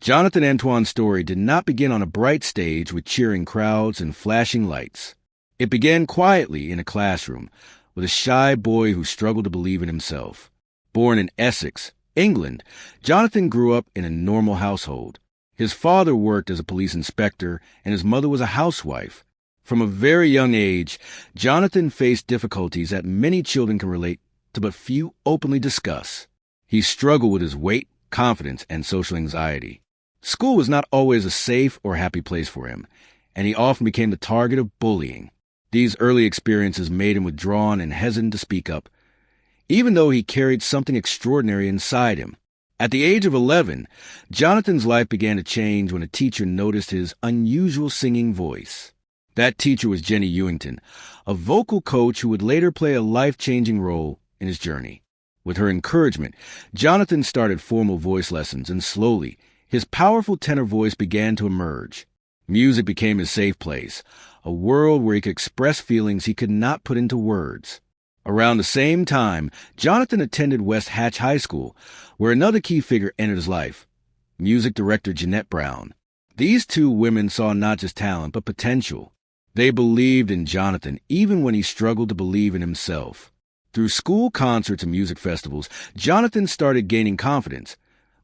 Jonathan Antoine's story did not begin on a bright stage with cheering crowds and flashing lights. It began quietly in a classroom with a shy boy who struggled to believe in himself. Born in Essex, England, Jonathan grew up in a normal household. His father worked as a police inspector and his mother was a housewife. From a very young age, Jonathan faced difficulties that many children can relate to but few openly discuss. He struggled with his weight, confidence, and social anxiety. School was not always a safe or happy place for him, and he often became the target of bullying. These early experiences made him withdrawn and hesitant to speak up, even though he carried something extraordinary inside him. At the age of 11, Jonathan's life began to change when a teacher noticed his unusual singing voice. That teacher was Jenny Ewington, a vocal coach who would later play a life-changing role in his journey. With her encouragement, Jonathan started formal voice lessons, and slowly, his powerful tenor voice began to emerge. Music became his safe place, a world where he could express feelings he could not put into words. Around the same time, Jonathan attended West Hatch High School, where another key figure entered his life, music director Jeanette Brown. These two women saw not just talent, but potential. They believed in Jonathan even when he struggled to believe in himself. Through school concerts and music festivals, Jonathan started gaining confidence,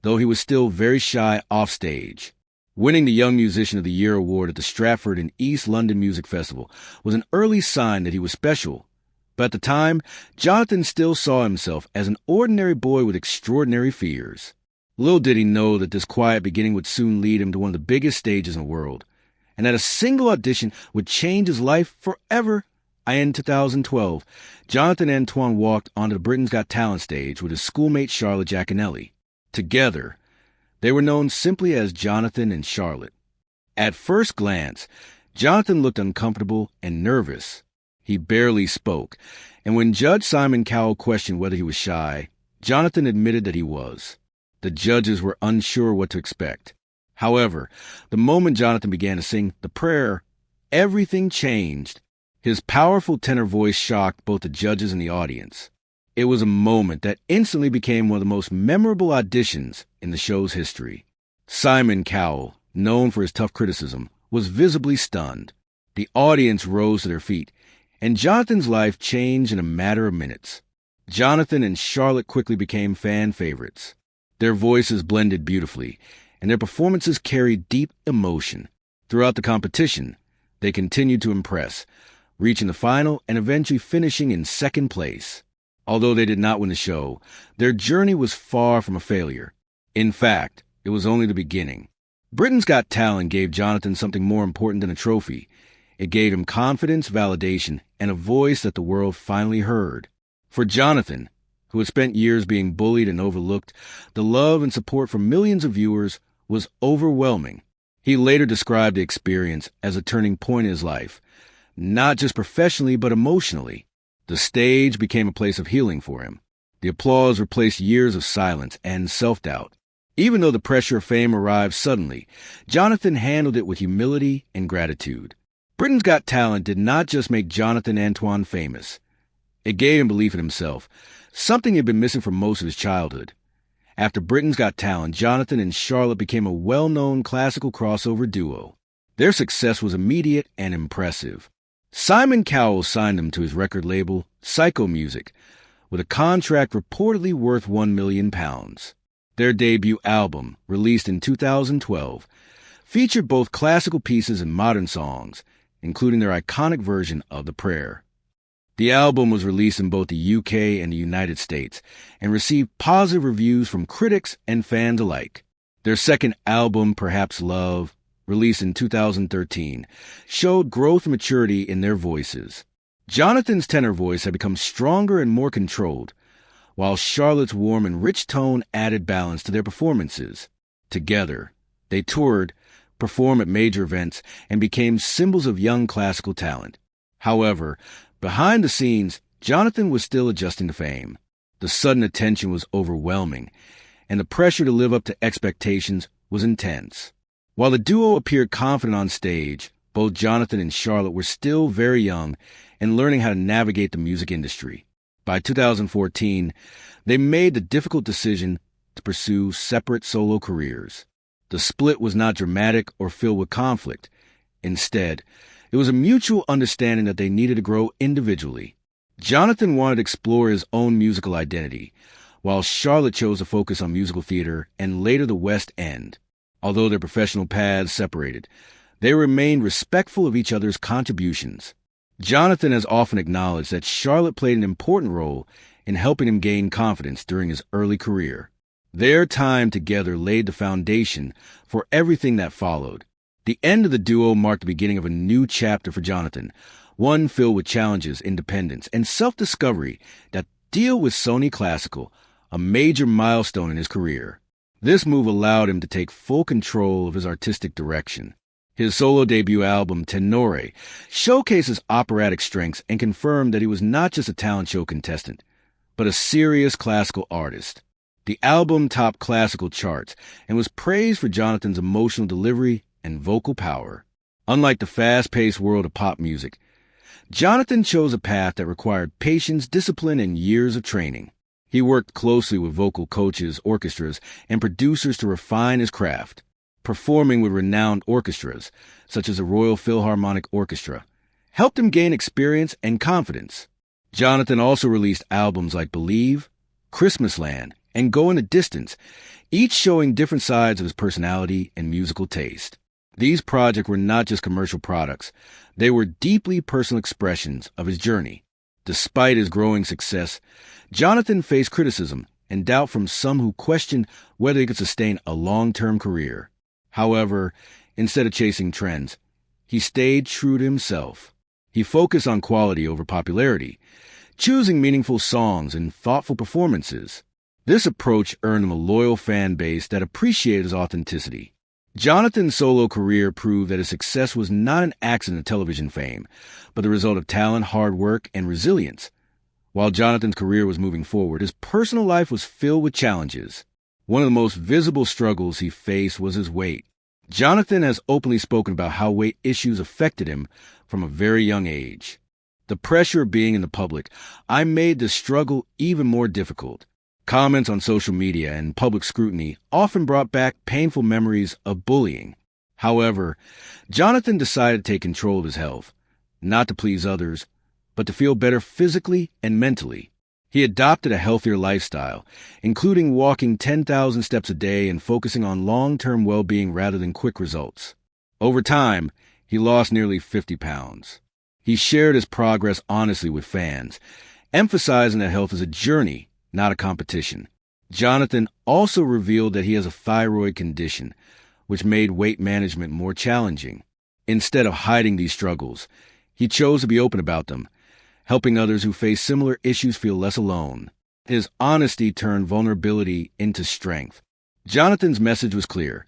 though he was still very shy offstage. Winning the Young Musician of the Year award at the Stratford and East London Music Festival was an early sign that he was special. But at the time, Jonathan still saw himself as an ordinary boy with extraordinary fears. Little did he know that this quiet beginning would soon lead him to one of the biggest stages in the world, and that a single audition would change his life forever. In 2012, Jonathan Antoine walked onto the Britain's Got Talent stage with his schoolmate Charlotte Giaconelli. Together, they were known simply as Jonathan and Charlotte. At first glance, Jonathan looked uncomfortable and nervous. He barely spoke, and when Judge Simon Cowell questioned whether he was shy, Jonathan admitted that he was. The judges were unsure what to expect. However, the moment Jonathan began to sing the prayer, everything changed. His powerful tenor voice shocked both the judges and the audience. It was a moment that instantly became one of the most memorable auditions in the show's history. Simon Cowell, known for his tough criticism, was visibly stunned. The audience rose to their feet, and Jonathan's life changed in a matter of minutes. Jonathan and Charlotte quickly became fan favorites. Their voices blended beautifully, and their performances carried deep emotion. Throughout the competition, they continued to impress, reaching the final and eventually finishing in second place. Although they did not win the show, their journey was far from a failure. In fact, it was only the beginning. Britain's Got Talent gave Jonathan something more important than a trophy. It gave him confidence, validation, and a voice that the world finally heard. For Jonathan, who had spent years being bullied and overlooked, the love and support from millions of viewers was overwhelming. He later described the experience as a turning point in his life, not just professionally but emotionally. The stage became a place of healing for him. The applause replaced years of silence and self-doubt. Even though the pressure of fame arrived suddenly, Jonathan handled it with humility and gratitude. Britain's Got Talent did not just make Jonathan Antoine famous. It gave him belief in himself, something he had been missing for most of his childhood. After Britain's Got Talent, Jonathan and Charlotte became a well-known classical crossover duo. Their success was immediate and impressive. Simon Cowell signed them to his record label, Psycho Music, with a contract reportedly worth £1 million. Their debut album, released in 2012, featured both classical pieces and modern songs, including their iconic version of The Prayer. The album was released in both the UK and the United States and received positive reviews from critics and fans alike. Their second album, Perhaps Love, released in 2013, showed growth and maturity in their voices. Jonathan's tenor voice had become stronger and more controlled, while Charlotte's warm and rich tone added balance to their performances. Together, they toured, performed at major events, and became symbols of young classical talent. However, behind the scenes, Jonathan was still adjusting to fame. The sudden attention was overwhelming, and the pressure to live up to expectations was intense. While the duo appeared confident on stage, both Jonathan and Charlotte were still very young and learning how to navigate the music industry. By 2014, they made the difficult decision to pursue separate solo careers. The split was not dramatic or filled with conflict. Instead, it was a mutual understanding that they needed to grow individually. Jonathan wanted to explore his own musical identity, while Charlotte chose to focus on musical theater and later the West End. Although their professional paths separated, they remained respectful of each other's contributions. Jonathan has often acknowledged that Charlotte played an important role in helping him gain confidence during his early career. Their time together laid the foundation for everything that followed. The end of the duo marked the beginning of a new chapter for Jonathan, one filled with challenges, independence, and self-discovery that deal with Sony Classical, a major milestone in his career. This move allowed him to take full control of his artistic direction. His solo debut album, Tenore, showcases operatic strengths and confirmed that he was not just a talent show contestant, but a serious classical artist. The album topped classical charts and was praised for Jonathan's emotional delivery and vocal power. Unlike the fast-paced world of pop music, Jonathan chose a path that required patience, discipline, and years of training. He worked closely with vocal coaches, orchestras, and producers to refine his craft. Performing with renowned orchestras, such as the Royal Philharmonic Orchestra, helped him gain experience and confidence. Jonathan also released albums like Believe, Christmasland, and Go in the Distance, each showing different sides of his personality and musical taste. These projects were not just commercial products, they were deeply personal expressions of his journey. Despite his growing success, Jonathan faced criticism and doubt from some who questioned whether he could sustain a long-term career. However, instead of chasing trends, he stayed true to himself. He focused on quality over popularity, choosing meaningful songs and thoughtful performances. This approach earned him a loyal fan base that appreciated his authenticity. Jonathan's solo career proved that his success was not an accident of television fame, but the result of talent, hard work, and resilience. While Jonathan's career was moving forward, his personal life was filled with challenges. One of the most visible struggles he faced was his weight. Jonathan has openly spoken about how weight issues affected him from a very young age. The pressure of being in the public, I made the struggle even more difficult. Comments on social media and public scrutiny often brought back painful memories of bullying. However, Jonathan decided to take control of his health, not to please others, but to feel better physically and mentally. He adopted a healthier lifestyle, including walking 10,000 steps a day and focusing on long-term well-being rather than quick results. Over time, he lost nearly 50 pounds. He shared his progress honestly with fans, emphasizing that health is a journey, not a competition. Jonathan also revealed that he has a thyroid condition, which made weight management more challenging. Instead of hiding these struggles, he chose to be open about them, helping others who face similar issues feel less alone. His honesty turned vulnerability into strength. Jonathan's message was clear.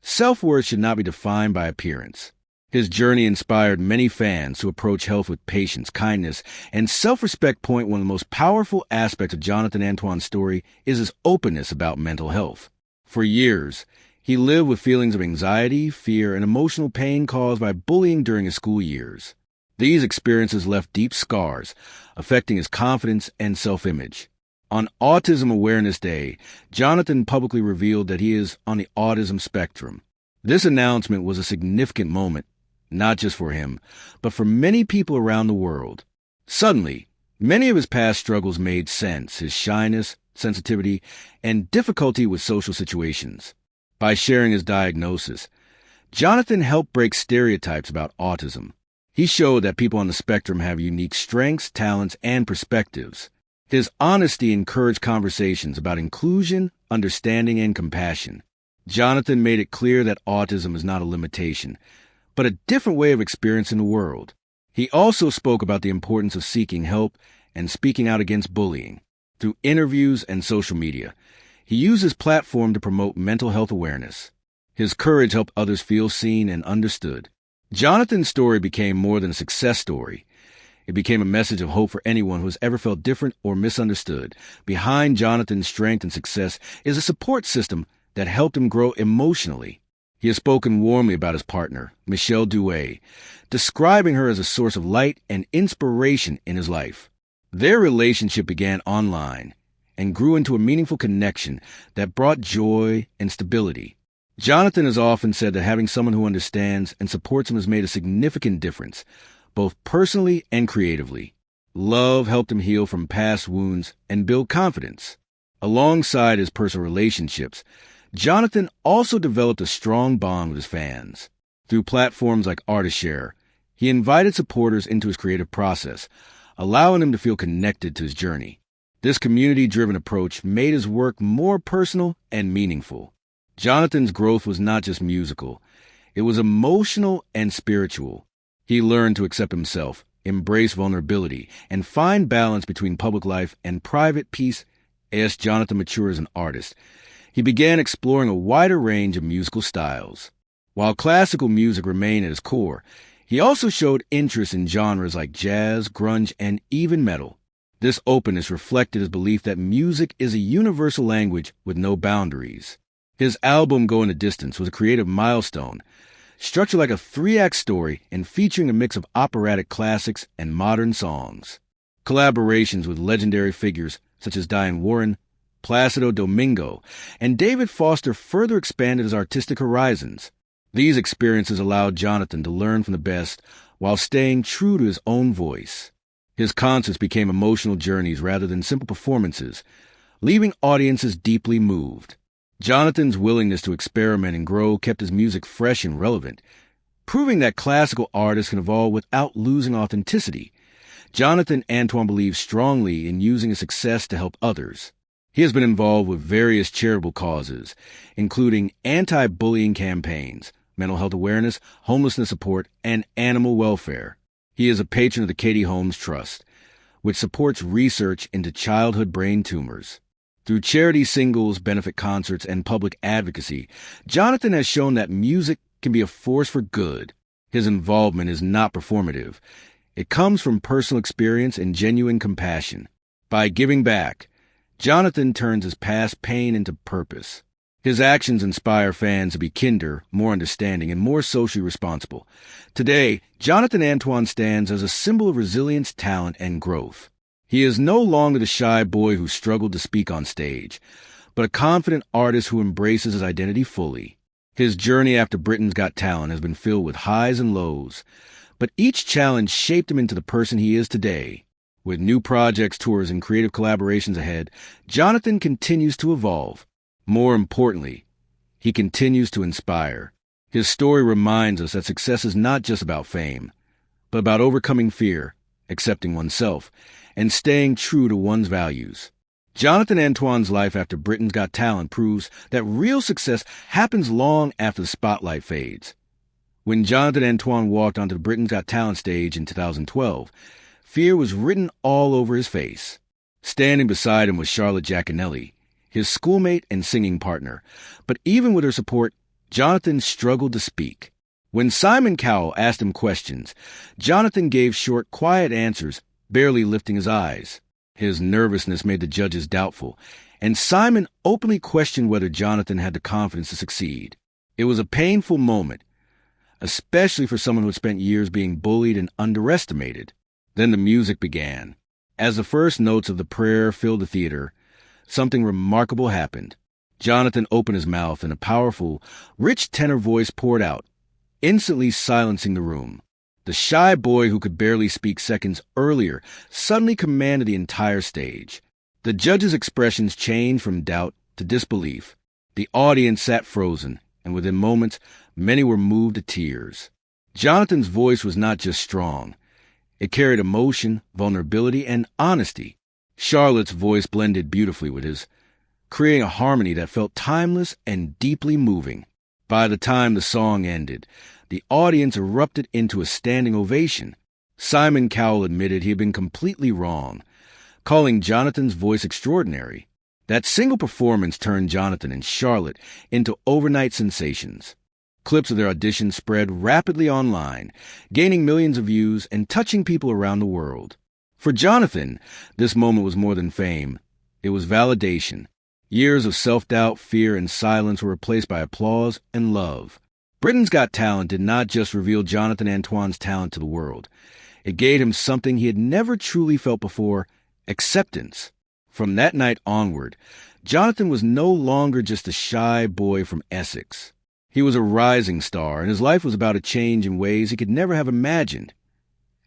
Self-worth should not be defined by appearance. His journey inspired many fans to approach health with patience, kindness, and self-respect. One of the most powerful aspects of Jonathan Antoine's story is his openness about mental health. For years, he lived with feelings of anxiety, fear, and emotional pain caused by bullying during his school years. These experiences left deep scars, affecting his confidence and self-image. On Autism Awareness Day, Jonathan publicly revealed that he is on the autism spectrum. This announcement was a significant moment, not just for him, but for many people around the world. Suddenly, many of his past struggles made sense, his shyness, sensitivity, and difficulty with social situations. By sharing his diagnosis, Jonathan helped break stereotypes about autism. He showed that people on the spectrum have unique strengths, talents, and perspectives. His honesty encouraged conversations about inclusion, understanding, and compassion. Jonathan made it clear that autism is not a limitation, but a different way of experiencing the world. He also spoke about the importance of seeking help and speaking out against bullying. Through interviews and social media, he used his platform to promote mental health awareness. His courage helped others feel seen and understood. Jonathan's story became more than a success story. It became a message of hope for anyone who has ever felt different or misunderstood. Behind Jonathan's strength and success is a support system that helped him grow emotionally. He has spoken warmly about his partner, Michelle Douay, describing her as a source of light and inspiration in his life. Their relationship began online and grew into a meaningful connection that brought joy and stability. Jonathan has often said that having someone who understands and supports him has made a significant difference, both personally and creatively. Love helped him heal from past wounds and build confidence. Alongside his personal relationships, Jonathan also developed a strong bond with his fans. Through platforms like ArtistShare, he invited supporters into his creative process, allowing them to feel connected to his journey. This community-driven approach made his work more personal and meaningful. Jonathan's growth was not just musical. It was emotional and spiritual. He learned to accept himself, embrace vulnerability, and find balance between public life and private peace. As Jonathan matured as an artist, he began exploring a wider range of musical styles. While classical music remained at his core, he also showed interest in genres like jazz, grunge, and even metal. This openness reflected his belief that music is a universal language with no boundaries. His album Going the Distance was a creative milestone, structured like a three-act story and featuring a mix of operatic classics and modern songs. Collaborations with legendary figures such as Diane Warren, Placido Domingo, and David Foster further expanded his artistic horizons. These experiences allowed Jonathan to learn from the best while staying true to his own voice. His concerts became emotional journeys rather than simple performances, leaving audiences deeply moved. Jonathan's willingness to experiment and grow kept his music fresh and relevant, proving that classical artists can evolve without losing authenticity. Jonathan Antoine believes strongly in using his success to help others. He has been involved with various charitable causes, including anti-bullying campaigns, mental health awareness, homelessness support, and animal welfare. He is a patron of the Katie Holmes Trust, which supports research into childhood brain tumors. Through charity singles, benefit concerts, and public advocacy, Jonathan has shown that music can be a force for good. His involvement is not performative. It comes from personal experience and genuine compassion. By giving back, Jonathan turns his past pain into purpose. His actions inspire fans to be kinder, more understanding, and more socially responsible. Today, Jonathan Antoine stands as a symbol of resilience, talent, and growth. He is no longer the shy boy who struggled to speak on stage, but a confident artist who embraces his identity fully. His journey after Britain's Got Talent has been filled with highs and lows, but each challenge shaped him into the person he is today. With new projects, tours, and creative collaborations ahead, Jonathan continues to evolve. More importantly, he continues to inspire. His story reminds us that success is not just about fame, but about overcoming fear, accepting oneself, and staying true to one's values. Jonathan Antoine's life after Britain's Got Talent proves that real success happens long after the spotlight fades. When Jonathan Antoine walked onto the Britain's Got Talent stage in 2012, fear was written all over his face. Standing beside him was Charlotte Giaconelli, his schoolmate and singing partner. But even with her support, Jonathan struggled to speak. When Simon Cowell asked him questions, Jonathan gave short, quiet answers, barely lifting his eyes. His nervousness made the judges doubtful, and Simon openly questioned whether Jonathan had the confidence to succeed. It was a painful moment, especially for someone who had spent years being bullied and underestimated. Then the music began. As the first notes of the prayer filled the theater, something remarkable happened. Jonathan opened his mouth and a powerful, rich tenor voice poured out, instantly silencing the room. The shy boy who could barely speak seconds earlier suddenly commanded the entire stage. The judges' expressions changed from doubt to disbelief. The audience sat frozen, and within moments, many were moved to tears. Jonathan's voice was not just strong. It carried emotion, vulnerability, and honesty. Charlotte's voice blended beautifully with his, creating a harmony that felt timeless and deeply moving. By the time the song ended, the audience erupted into a standing ovation. Simon Cowell admitted he had been completely wrong, calling Jonathan's voice extraordinary. That single performance turned Jonathan and Charlotte into overnight sensations. Clips of their audition spread rapidly online, gaining millions of views and touching people around the world. For Jonathan, this moment was more than fame. It was validation. Years of self-doubt, fear, and silence were replaced by applause and love. Britain's Got Talent did not just reveal Jonathan Antoine's talent to the world. It gave him something he had never truly felt before: acceptance. From that night onward, Jonathan was no longer just a shy boy from Essex. He was a rising star, and his life was about to change in ways he could never have imagined.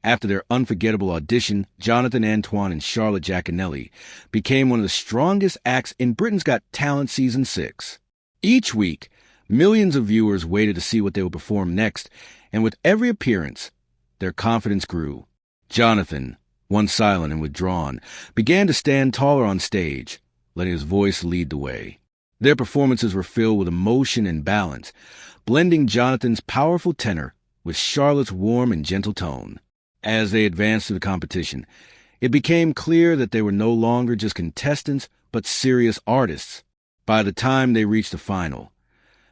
After their unforgettable audition, Jonathan Antoine and Charlotte Giaconelli became one of the strongest acts in Britain's Got Talent Season 6. Each week, millions of viewers waited to see what they would perform next, and with every appearance, their confidence grew. Jonathan, once silent and withdrawn, began to stand taller on stage, letting his voice lead the way. Their performances were filled with emotion and balance, blending Jonathan's powerful tenor with Charlotte's warm and gentle tone. As they advanced through the competition, it became clear that they were no longer just contestants, but serious artists. By the time they reached the final,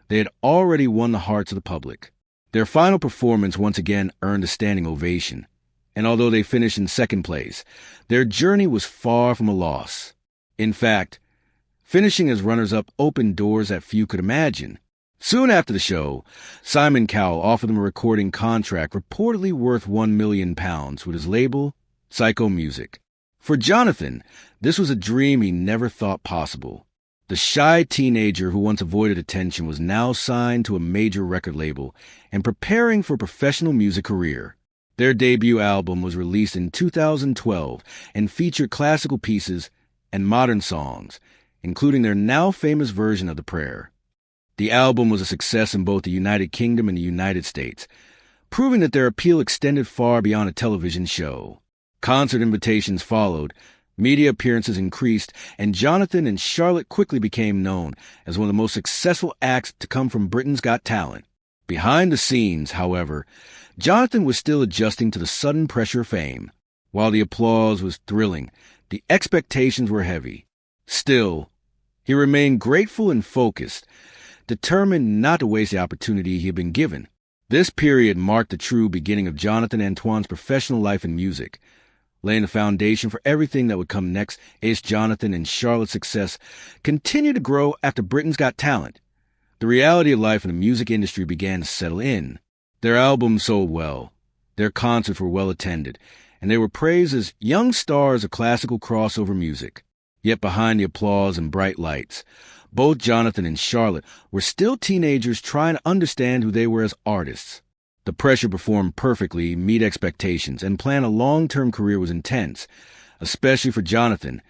they had already won the hearts of the public. Their final performance once again earned a standing ovation, and although they finished in second place, their journey was far from a loss. In fact, finishing as runners-up opened doors that few could imagine. Soon after the show, Simon Cowell offered them a recording contract reportedly worth £1 million with his label, Psycho Music. For Jonathan, this was a dream he never thought possible. The shy teenager who once avoided attention was now signed to a major record label and preparing for a professional music career. Their debut album was released in 2012 and featured classical pieces and modern songs, including their now famous version of The Prayer. The album was a success in both the United Kingdom and the United States, proving that their appeal extended far beyond a television show. Concert invitations followed, media appearances increased, and Jonathan and Charlotte quickly became known as one of the most successful acts to come from Britain's Got Talent. Behind the scenes, however, Jonathan was still adjusting to the sudden pressure of fame. While the applause was thrilling, the expectations were heavy. Still, he remained grateful and focused, determined not to waste the opportunity he had been given. This period marked the true beginning of Jonathan Antoine's professional life in music, laying the foundation for everything that would come next as Jonathan and Charlotte's success continued to grow after Britain's Got Talent. The reality of life in the music industry began to settle in. Their albums sold well, their concerts were well attended, and they were praised as young stars of classical crossover music. Yet behind the applause and bright lights, both Jonathan and Charlotte were still teenagers trying to understand who they were as artists. The pressure to perform perfectly, meet expectations, and plan a long-term career was intense, especially for Jonathan,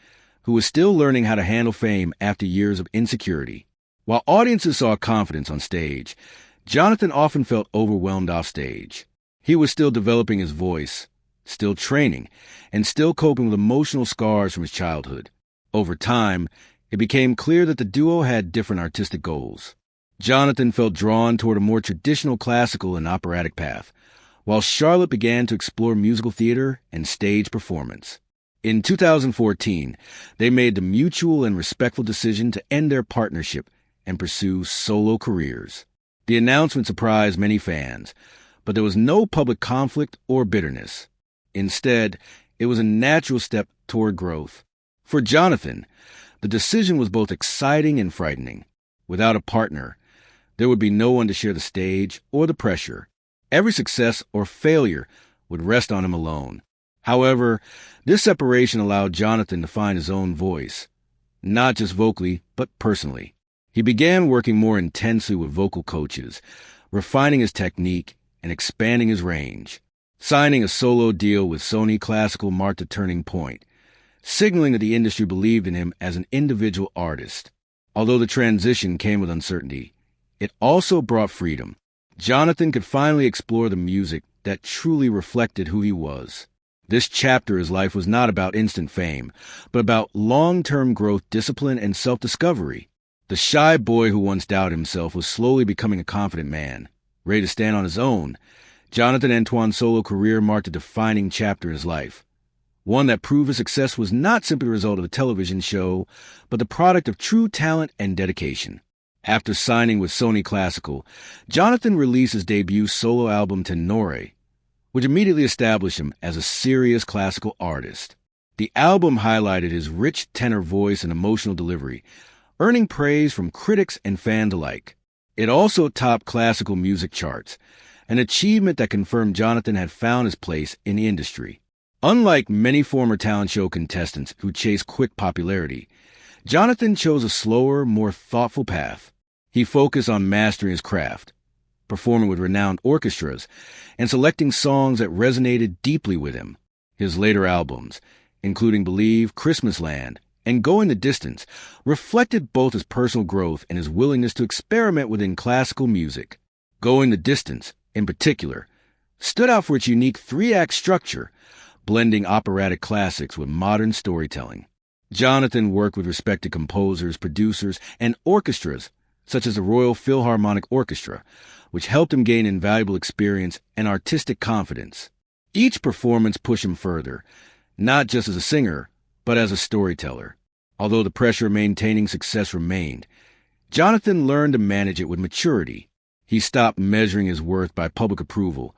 who was still learning how to handle fame after years of insecurity. While audiences saw confidence on stage, Jonathan often felt overwhelmed off stage. He was still developing his voice, still training, and still coping with emotional scars from his childhood. Over time, it became clear that the duo had different artistic goals. Jonathan felt drawn toward a more traditional classical and operatic path, while Charlotte began to explore musical theater and stage performance. In 2014, they made the mutual and respectful decision to end their partnership and pursue solo careers. The announcement surprised many fans, but there was no public conflict or bitterness. Instead, it was a natural step toward growth. For Jonathan, the decision was both exciting and frightening. Without a partner, there would be no one to share the stage or the pressure. Every success or failure would rest on him alone. However, this separation allowed Jonathan to find his own voice, not just vocally, but personally. He began working more intensely with vocal coaches, refining his technique and expanding his range. Signing a solo deal with Sony Classical marked a turning point, signaling that the industry believed in him as an individual artist. Although the transition came with uncertainty, it also brought freedom. Jonathan could finally explore the music that truly reflected who he was. This chapter of his life was not about instant fame, but about long-term growth, discipline, and self-discovery. The shy boy who once doubted himself was slowly becoming a confident man, ready to stand on his own. Jonathan Antoine's solo career marked a defining chapter in his life, one that proved his success was not simply the result of a television show, but the product of true talent and dedication. After signing with Sony Classical, Jonathan released his debut solo album Tenore, which immediately established him as a serious classical artist. The album highlighted his rich tenor voice and emotional delivery, earning praise from critics and fans alike. It also topped classical music charts, an achievement that confirmed Jonathan had found his place in the industry. Unlike many former talent show contestants who chase quick popularity, Jonathan chose a slower, more thoughtful path. He focused on mastering his craft, performing with renowned orchestras, and selecting songs that resonated deeply with him. His later albums, including Believe, Christmas Land, and Going the Distance, reflected both his personal growth and his willingness to experiment within classical music. Going the Distance, in particular, stood out for its unique three-act structure, blending operatic classics with modern storytelling. Jonathan worked with respected composers, producers, and orchestras, such as the Royal Philharmonic Orchestra, which helped him gain invaluable experience and artistic confidence. Each performance pushed him further, not just as a singer, but as a storyteller. Although the pressure of maintaining success remained, Jonathan learned to manage it with maturity. He stopped measuring his worth by public approval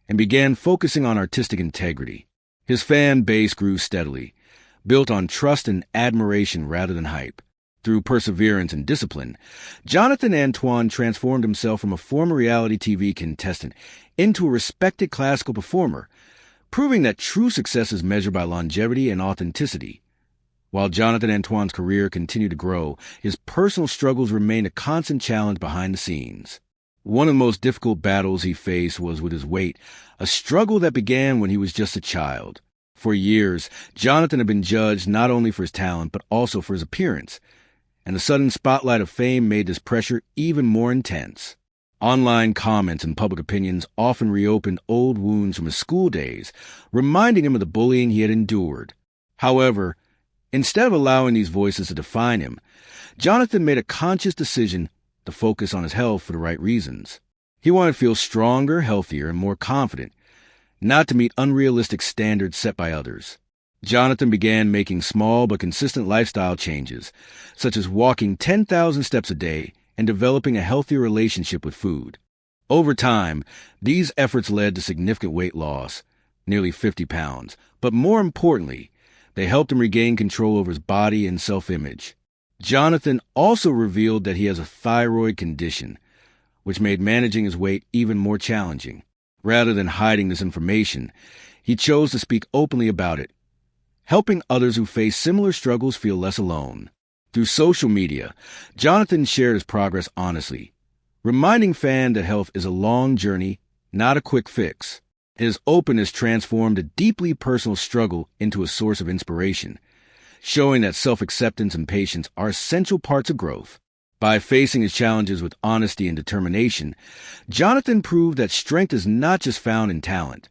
and began focusing on artistic integrity. His fan base grew steadily, built on trust and admiration rather than hype. Through perseverance and discipline, Jonathan Antoine transformed himself from a former reality TV contestant into a respected classical performer, proving that true success is measured by longevity and authenticity. While Jonathan Antoine's career continued to grow, his personal struggles remained a constant challenge behind the scenes. One of the most difficult battles he faced was with his weight, a struggle that began when he was just a child. For years, Jonathan had been judged not only for his talent, but also for his appearance, and the sudden spotlight of fame made this pressure even more intense. Online comments and public opinions often reopened old wounds from his school days, reminding him of the bullying he had endured. However, instead of allowing these voices to define him, Jonathan made a conscious decision to focus on his health for the right reasons. He wanted to feel stronger, healthier, and more confident, not to meet unrealistic standards set by others. Jonathan began making small but consistent lifestyle changes, such as walking 10,000 steps a day and developing a healthier relationship with food. Over time, these efforts led to significant weight loss, nearly 50 pounds, but more importantly, they helped him regain control over his body and self-image. Jonathan also revealed that he has a thyroid condition, which made managing his weight even more challenging. Rather than hiding this information, he chose to speak openly about it, helping others who face similar struggles feel less alone. Through social media, Jonathan shared his progress honestly, reminding fans that health is a long journey, not a quick fix. His openness transformed a deeply personal struggle into a source of inspiration, showing that self-acceptance and patience are essential parts of growth. By facing his challenges with honesty and determination, Jonathan proved that strength is not just found in talent,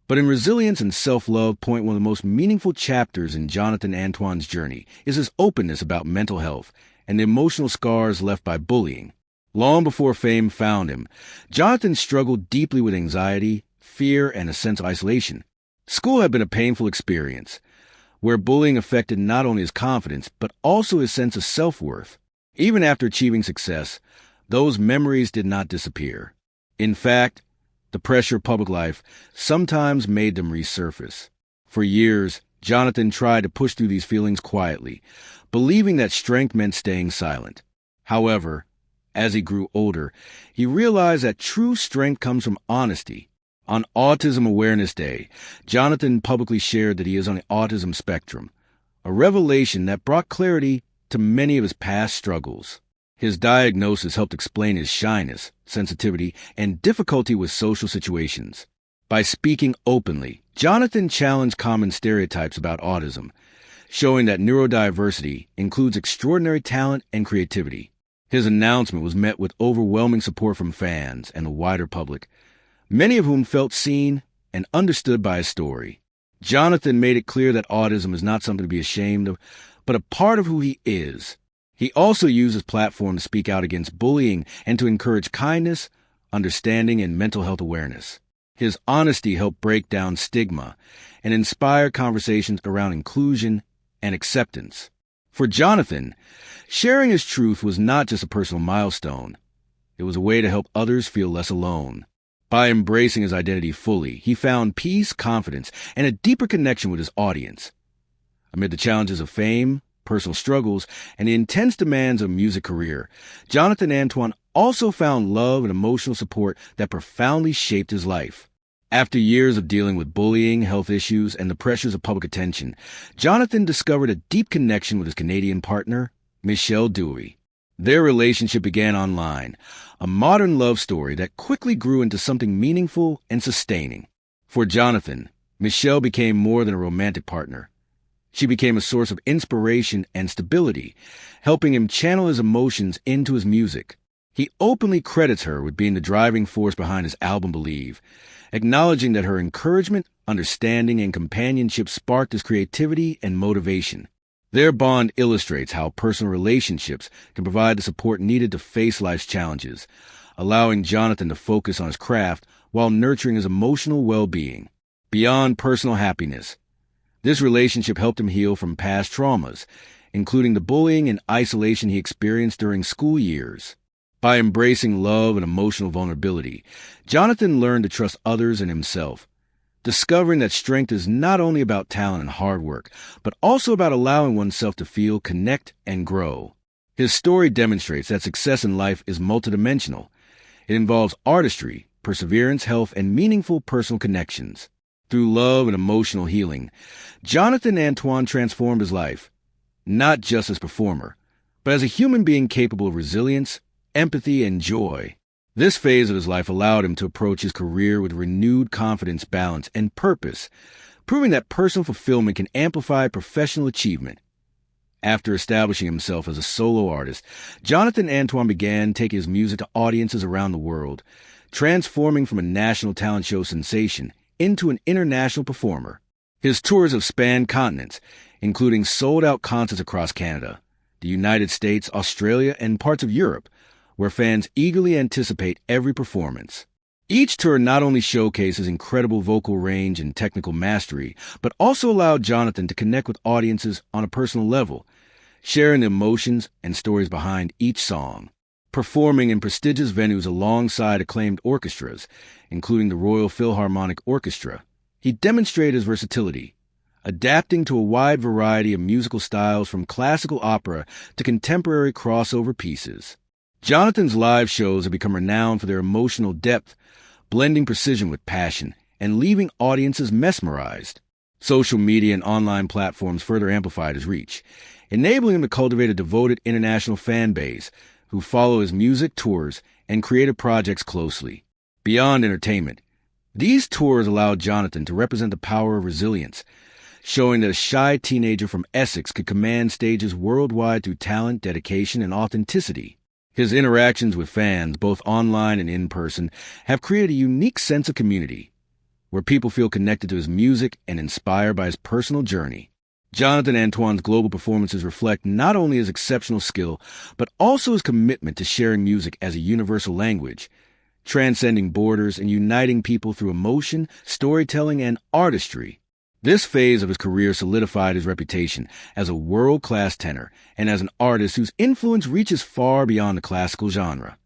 but in resilience and self-love. One of the most meaningful chapters in Jonathan Antoine's journey is his openness about mental health and the emotional scars left by bullying. Long before fame found him, Jonathan struggled deeply with anxiety, fear, and a sense of isolation. School had been a painful experience, where bullying affected not only his confidence, but also his sense of self-worth. Even after achieving success, those memories did not disappear. In fact, the pressure of public life sometimes made them resurface. For years, Jonathan tried to push through these feelings quietly, believing that strength meant staying silent. However, as he grew older, he realized that true strength comes from honesty. On Autism Awareness Day, Jonathan publicly shared that he is on the autism spectrum, a revelation that brought clarity to many of his past struggles. His diagnosis helped explain his shyness, sensitivity, and difficulty with social situations. By speaking openly, Jonathan challenged common stereotypes about autism, showing that neurodiversity includes extraordinary talent and creativity. His announcement was met with overwhelming support from fans and the wider public, many of whom felt seen and understood by his story. Jonathan made it clear that autism is not something to be ashamed of, but a part of who he is. He also used his platform to speak out against bullying and to encourage kindness, understanding, and mental health awareness. His honesty helped break down stigma and inspire conversations around inclusion and acceptance. For Jonathan, sharing his truth was not just a personal milestone. It was a way to help others feel less alone. By embracing his identity fully, he found peace, confidence, and a deeper connection with his audience. Amid the challenges of fame, personal struggles, and the intense demands of a music career, Jonathan Antoine also found love and emotional support that profoundly shaped his life. After years of dealing with bullying, health issues, and the pressures of public attention, Jonathan discovered a deep connection with his Canadian partner, Michelle Dewey. Their relationship began online, a modern love story that quickly grew into something meaningful and sustaining. For Jonathan, Michelle became more than a romantic partner. She became a source of inspiration and stability, helping him channel his emotions into his music. He openly credits her with being the driving force behind his album Believe, acknowledging that her encouragement, understanding, and companionship sparked his creativity and motivation. Their bond illustrates how personal relationships can provide the support needed to face life's challenges, allowing Jonathan to focus on his craft while nurturing his emotional well-being. Beyond personal happiness, this relationship helped him heal from past traumas, including the bullying and isolation he experienced during school years. By embracing love and emotional vulnerability, Jonathan learned to trust others and himself, discovering that strength is not only about talent and hard work, but also about allowing oneself to feel, connect, and grow. His story demonstrates that success in life is multidimensional. It involves artistry, perseverance, health, and meaningful personal connections. Through love and emotional healing, Jonathan Antoine transformed his life, not just as a performer, but as a human being capable of resilience, empathy, and joy. This phase of his life allowed him to approach his career with renewed confidence, balance, and purpose, proving that personal fulfillment can amplify professional achievement. After establishing himself as a solo artist, Jonathan Antoine began taking his music to audiences around the world, transforming from a national talent show sensation into an international performer. His tours have spanned continents, including sold-out concerts across Canada, the United States, Australia, and parts of Europe, where fans eagerly anticipate every performance. Each tour not only showcases incredible vocal range and technical mastery, but also allowed Jonathan to connect with audiences on a personal level, sharing the emotions and stories behind each song. Performing in prestigious venues alongside acclaimed orchestras, including the Royal Philharmonic Orchestra, he demonstrated his versatility, adapting to a wide variety of musical styles from classical opera to contemporary crossover pieces. Jonathan's live shows have become renowned for their emotional depth, blending precision with passion, and leaving audiences mesmerized. Social media and online platforms further amplified his reach, enabling him to cultivate a devoted international fan base who follow his music, tours, and creative projects closely. Beyond entertainment, these tours allowed Jonathan to represent the power of resilience, showing that a shy teenager from Essex could command stages worldwide through talent, dedication, and authenticity. His interactions with fans, both online and in person, have created a unique sense of community, where people feel connected to his music and inspired by his personal journey. Jonathan Antoine's global performances reflect not only his exceptional skill, but also his commitment to sharing music as a universal language, transcending borders and uniting people through emotion, storytelling, and artistry. This phase of his career solidified his reputation as a world-class tenor and as an artist whose influence reaches far beyond the classical genre.